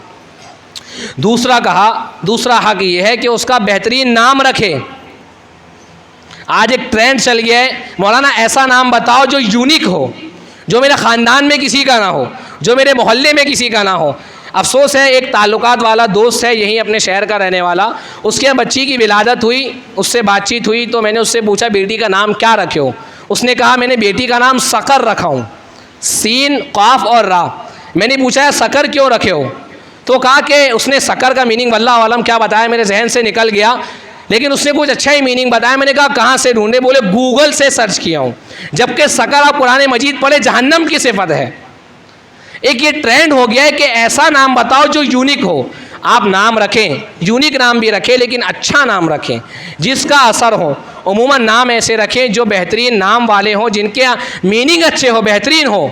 دوسرا حق یہ ہے کہ اس کا بہترین نام رکھے۔ آج ایک ٹرینڈ چل گیا ہے، مولانا ایسا نام بتاؤ جو یونیک ہو، جو میرے خاندان میں کسی کا نہ ہو، جو میرے محلے میں کسی کا نہ ہو۔ افسوس ہے، ایک تعلقات والا دوست ہے یہیں اپنے شہر کا رہنے والا، اس کے بچی کی ولادت ہوئی، اس سے بات چیت ہوئی تو میں نے اس سے پوچھا بیٹی کا نام کیا رکھے ہو؟ اس نے کہا میں نے بیٹی کا نام سکر رکھا ہوں، سین قاف اور را۔ میں نے پوچھا سکر کیوں رکھے ہو؟ تو کہا کہ اس نے سکر کا میننگ واللہ عالم کیا بتایا، میرے ذہن سے نکل گیا، لیکن اس نے کچھ اچھا ہی میننگ بتایا۔ میں نے کہا کہاں سے ڈھونڈے؟ بولے گوگل سے سرچ کیا ہوں، جبکہ سکر آپ قرآن مجید پڑھے جہنم کی صفت ہے۔ ایک یہ ٹرینڈ ہو گیا ہے کہ ایسا نام بتاؤ جو یونیک ہو۔ آپ نام رکھیں، یونیک نام بھی رکھیں، لیکن اچھا نام رکھیں جس کا اثر ہو۔ عموماً نام ایسے رکھیں جو بہترین نام والے ہوں، جن کے میننگ اچھے ہو، بہترین ہو۔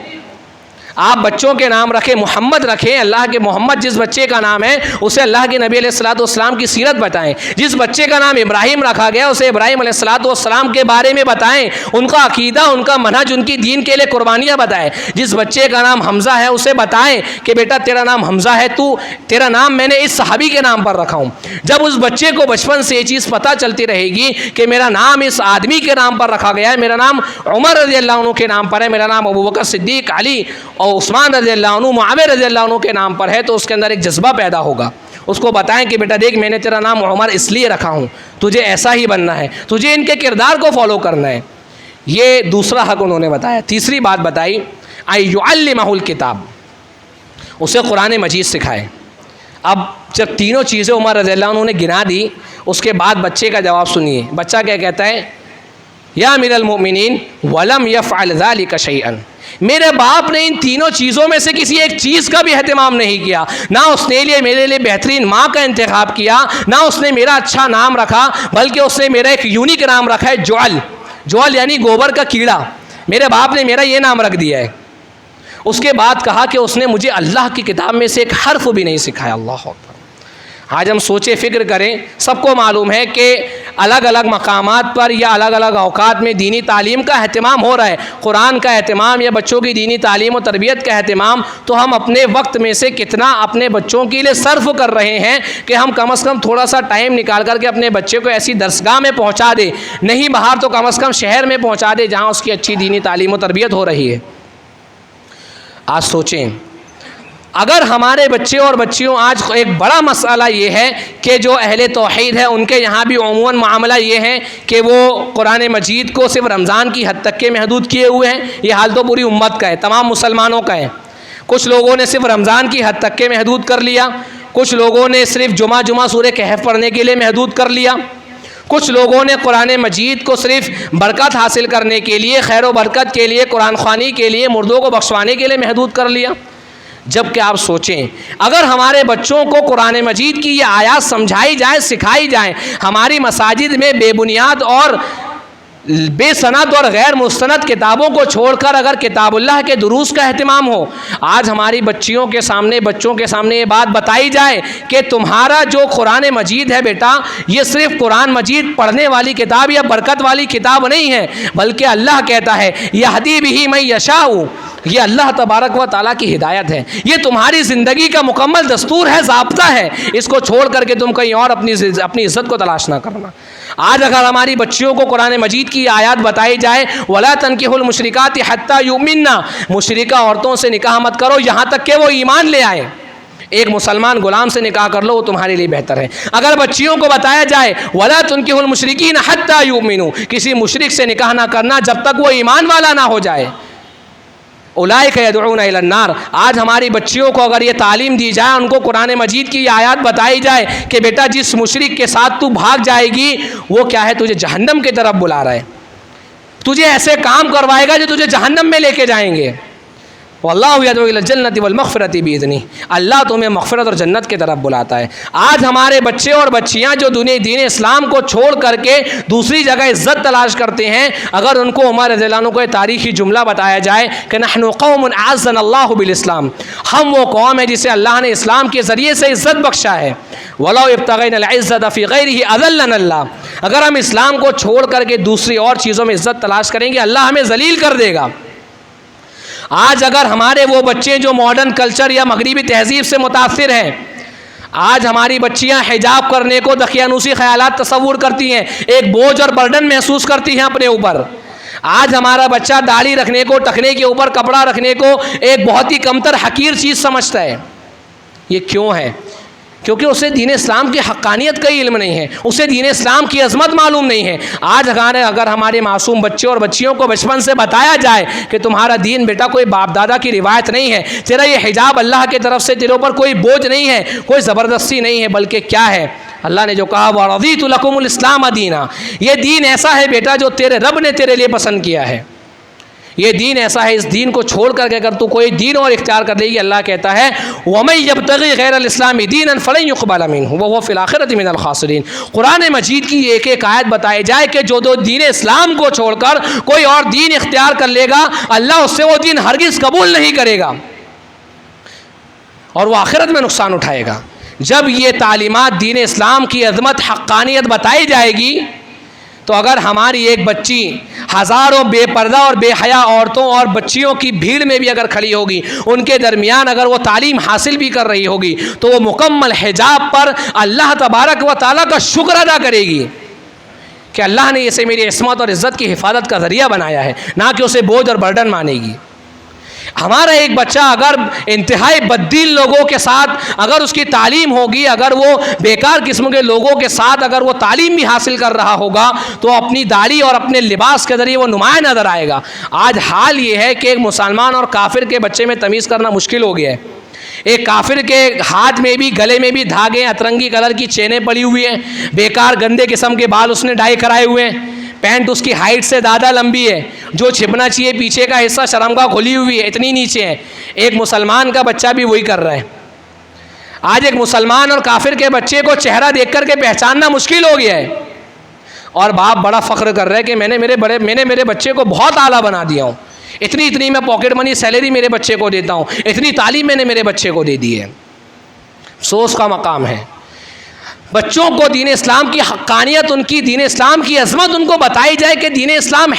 آپ بچوں کے نام رکھیں، محمد رکھیں، اللہ کے محمد جس بچے کا نام ہے اسے اللہ کے نبی علیہ الصلوۃ والسلام کی سیرت بتائیں۔ جس بچے کا نام ابراہیم رکھا گیا اسے ابراہیم علیہ الصلوۃ والسلام کے بارے میں بتائیں، ان کا عقیدہ، ان کا منہج، ان کی دین کے لیے قربانیاں بتائیں۔ جس بچے کا نام حمزہ ہے اسے بتائیں کہ بیٹا تیرا نام حمزہ ہے، تیرا نام میں نے اس صحابی کے نام پر رکھا ہوں۔ جب اس بچے کو بچپن سے یہ چیز پتہ چلتی رہے گی کہ میرا نام اس آدمی کے نام پر رکھا گیا ہے، میرا نام عمر رضی اللہ عنہ کے نام پر ہے، میرا نام ابو بکر صدیق، علی اور عثمان رضی اللہ عنہ، معاویہ رضی اللہ عنہ کے نام پر ہے، تو اس کے اندر ایک جذبہ پیدا ہوگا۔ اس کو بتائیں کہ بیٹا دیکھ میں نے تیرا نام عمر اس لیے رکھا ہوں، تجھے ایسا ہی بننا ہے، تجھے ان کے کردار کو فالو کرنا ہے۔ یہ دوسرا حق انہوں نے بتایا۔ تیسری بات بتائی یعلمہ الکتاب، اسے قرآن مجید سکھائے۔ اب جب تینوں چیزیں عمر رضی اللہ عنہ نے گنا دی، اس کے بعد بچے کا جواب سنیے۔ بچہ کیا کہتا ہے؟ یا امیر المؤمنین ولم یفعل ذلک شیئا، میرے باپ نے ان تینوں چیزوں میں سے کسی ایک چیز کا بھی اہتمام نہیں کیا، نہ اس نے میرے لیے بہترین ماں کا انتخاب کیا، نہ اس نے میرا اچھا نام رکھا، بلکہ اس نے میرا ایک یونیک نام رکھا ہے، جعل یعنی گوبر کا کیڑا۔ میرے باپ نے میرا یہ نام رکھ دیا ہے۔ اس کے بعد کہا کہ اس نے مجھے اللہ کی کتاب میں سے ایک حرف بھی نہیں سکھایا۔ اللہ اکبر۔ آج ہم سوچے فکر کریں، سب کو معلوم ہے کہ الگ الگ مقامات پر یا الگ الگ اوقات میں دینی تعلیم کا اہتمام ہو رہا ہے، قرآن کا اہتمام یا بچوں کی دینی تعلیم و تربیت کا اہتمام، تو ہم اپنے وقت میں سے کتنا اپنے بچوں کے لیے صرف کر رہے ہیں کہ ہم کم از کم تھوڑا سا ٹائم نکال کر کے اپنے بچے کو ایسی درسگاہ میں پہنچا دے، نہیں باہر تو کم از کم شہر میں پہنچا دے جہاں اس کی اچھی دینی تعلیم و تربیت ہو رہی ہے۔ آج سوچیں، اگر ہمارے بچے اور بچیوں، آج ایک بڑا مسئلہ یہ ہے کہ جو اہل توحید ہے ان کے یہاں بھی عموماً معاملہ یہ ہے کہ وہ قرآن مجید کو صرف رمضان کی حد تک کے محدود کیے ہوئے ہیں۔ یہ حال تو پوری امت کا ہے، تمام مسلمانوں کا ہے۔ کچھ لوگوں نے صرف رمضان کی حد تک کے محدود کر لیا، کچھ لوگوں نے صرف جمعہ سورہ کہف پڑھنے کے لیے محدود کر لیا، کچھ لوگوں نے قرآن مجید کو صرف برکت حاصل کرنے کے لیے، خیر و برکت کے لیے، قرآن خوانی کے لیے، مردوں کو بخشوانے کے لیے محدود کر لیا۔ جبکہ آپ سوچیں، اگر ہمارے بچوں کو قرآن مجید کی یہ آیات سمجھائی جائیں، سکھائی جائیں، ہماری مساجد میں بے بنیاد اور بے سند اور غیر مستند کتابوں کو چھوڑ کر اگر کتاب اللہ کے دروس کا اہتمام ہو، آج ہماری بچوں کے سامنے یہ بات بتائی جائے کہ تمہارا جو قرآن مجید ہے بیٹا، یہ صرف قرآن مجید پڑھنے والی کتاب یا برکت والی کتاب نہیں ہے، بلکہ اللہ کہتا ہے یہدی بہ من یشاء، یہ اللہ تبارک و تعالیٰ کی ہدایت ہے، یہ تمہاری زندگی کا مکمل دستور ہے، ضابطہ ہے، اس کو چھوڑ کر کے تم کہیں اور اپنی عزت کو تلاش نہ کرنا۔ آج اگر ہماری بچیوں کو قرآن مجید کی آیات بتائی جائے وَلَا تَنْكِحُوا الْمُشْرِكَاتِ حَتَّى يُؤْمِنَّ، مشرکہ عورتوں سے نکاح مت کرو یہاں تک کہ وہ ایمان لے آئے، ایک مسلمان غلام سے نکاح کر لو، وہ تمہارے لیے بہتر ہے۔ اگر بچیوں کو بتایا جائے وَلَا تُنْكِحُوا الْمُشْرِكِينَ حَتَّى يُؤْمِنُوا، کسی مشرک سے نکاح نہ کرنا جب تک وہ ایمان والا نہ ہو جائے، اولئک یدعون الی النار، آج ہماری بچیوں کو اگر یہ تعلیم دی جائے، ان کو قرآن مجید کی یہ آیات بتائی جائے کہ بیٹا جس مشرک کے ساتھ تو بھاگ جائے گی وہ کیا ہے، تجھے جہنم کی طرف بلا رہا ہے، تجھے ایسے کام کروائے گا جو تجھے جہنم میں لے کے جائیں گے، واللہ یدعو الی الجنۃ والمغفرۃ باذنہ، اللہ تمہیں مغفرت اور جنت کی طرف بلاتا ہے۔ آج ہمارے بچے اور بچیاں جو دین اسلام کو چھوڑ کر کے دوسری جگہ عزت تلاش کرتے ہیں، اگر ان کو عمر رضی اللہ عنہ کو یہ تاریخی جملہ بتایا جائے کہ نحن قوم اعزنا اللہ بالاسلام، ہم وہ قوم ہے جسے اللہ نے اسلام کے ذریعے سے عزت بخشا ہے، ولو ابتغینا العزۃ فی غیرہ اذلنا اللہ، اگر ہم اسلام کو چھوڑ کر کے دوسری اور چیزوں میں عزت تلاش کریں گے اللہ ہمیں ذلیل کر دے گا۔ آج اگر ہمارے وہ بچے جو ماڈرن کلچر یا مغربی تہذیب سے متاثر ہیں، آج ہماری بچیاں حجاب کرنے کو دقیانوسی خیالات تصور کرتی ہیں، ایک بوجھ اور برڈن محسوس کرتی ہیں اپنے اوپر، آج ہمارا بچہ داڑھی رکھنے کو، ٹخنے کے اوپر کپڑا رکھنے کو ایک بہت ہی کمتر حقیر چیز سمجھتا ہے۔ یہ کیوں ہے؟ کیونکہ اسے دین اسلام کی حقانیت کا علم نہیں ہے، اسے دین اسلام کی عظمت معلوم نہیں ہے۔ آج اگر ہمارے معصوم بچے اور بچیوں کو بچپن سے بتایا جائے کہ تمہارا دین بیٹا کوئی باپ دادا کی روایت نہیں ہے، تیرا یہ حجاب اللہ کی طرف سے تیرے اوپر کوئی بوجھ نہیں ہے، کوئی زبردستی نہیں ہے، بلکہ کیا ہے، اللہ نے جو کہا وَرَضِيتُ لَكُمُ الْإِسْلَامَ دِينًا، یہ دین ایسا ہے بیٹا جو تیرے رب نے تیرے لیے پسند کیا ہے، یہ دین ایسا ہے، اس دین کو چھوڑ کر کے اگر تو کوئی دین اور اختیار کر لے گی، اللہ کہتا ہے وَمَن يَبْتَغِ غَيْرَ الْإِسْلَامِ دِينًا فَلَن يُقْبَلَ مِنْهُ وَهُوَ فِي الْآخِرَةِ مِنَ الْخَاسِرِينَ۔ قرآن مجید کی ایک ایک آیت بتائی جائے کہ جو دین اسلام کو چھوڑ کر کوئی اور دین اختیار کر لے گا، اللہ اس سے وہ دین ہرگز قبول نہیں کرے گا اور وہ آخرت میں نقصان اٹھائے گا۔ جب یہ تعلیمات دین اسلام کی عظمت، حقانیت بتائی جائے گی، تو اگر ہماری ایک بچی ہزاروں بے پردہ اور بے حیا عورتوں اور بچیوں کی بھیڑ میں بھی اگر کھڑی ہوگی، ان کے درمیان اگر وہ تعلیم حاصل بھی کر رہی ہوگی، تو وہ مکمل حجاب پر اللہ تبارک و تعالیٰ کا شکر ادا کرے گی کہ اللہ نے اسے میری عصمت اور عزت کی حفاظت کا ذریعہ بنایا ہے، نہ کہ اسے بوجھ اور برڈن مانے گی۔ ہمارا ایک بچہ اگر انتہائی بددل لوگوں کے ساتھ اگر اس کی تعلیم ہوگی، اگر وہ بیکار قسم کے لوگوں کے ساتھ اگر وہ تعلیم بھی حاصل کر رہا ہوگا، تو اپنی داڑھی اور اپنے لباس کے ذریعے وہ نمایاں نظر آئے گا۔ آج حال یہ ہے کہ ایک مسلمان اور کافر کے بچے میں تمیز کرنا مشکل ہو گیا ہے۔ ایک کافر کے ہاتھ میں بھی، گلے میں بھی دھاگے، اترنگی کلر کی چینیں پڑی ہوئی ہیں، بیکار گندے قسم کے بال اس نے ڈائی کرائے ہوئے ہیں، پینٹ اس کی ہائٹ سے زیادہ لمبی ہے، جو چھپنا چاہیے پیچھے کا حصہ شرمگاہ کھلی ہوئی ہے، اتنی نیچے ہے۔ ایک مسلمان کا بچہ بھی وہی کر رہا ہے۔ آج ایک مسلمان اور کافر کے بچے کو چہرہ دیکھ کر کے پہچاننا مشکل ہو گیا ہے، اور باپ بڑا فخر کر رہا ہے کہ میں نے میرے بچے کو بہت اعلیٰ بنا دیا ہوں، اتنی میں پاکٹ منی سیلری میرے بچے کو دیتا ہوں، اتنی تعلیم میں نے میرے بچے کو دے دی ہے۔ افسوس کا مقام ہے، بچوں کو دین اسلام کی حقانیت، ان کی دین اسلام کی عظمت ان کو بتائی جائے کہ دین اسلام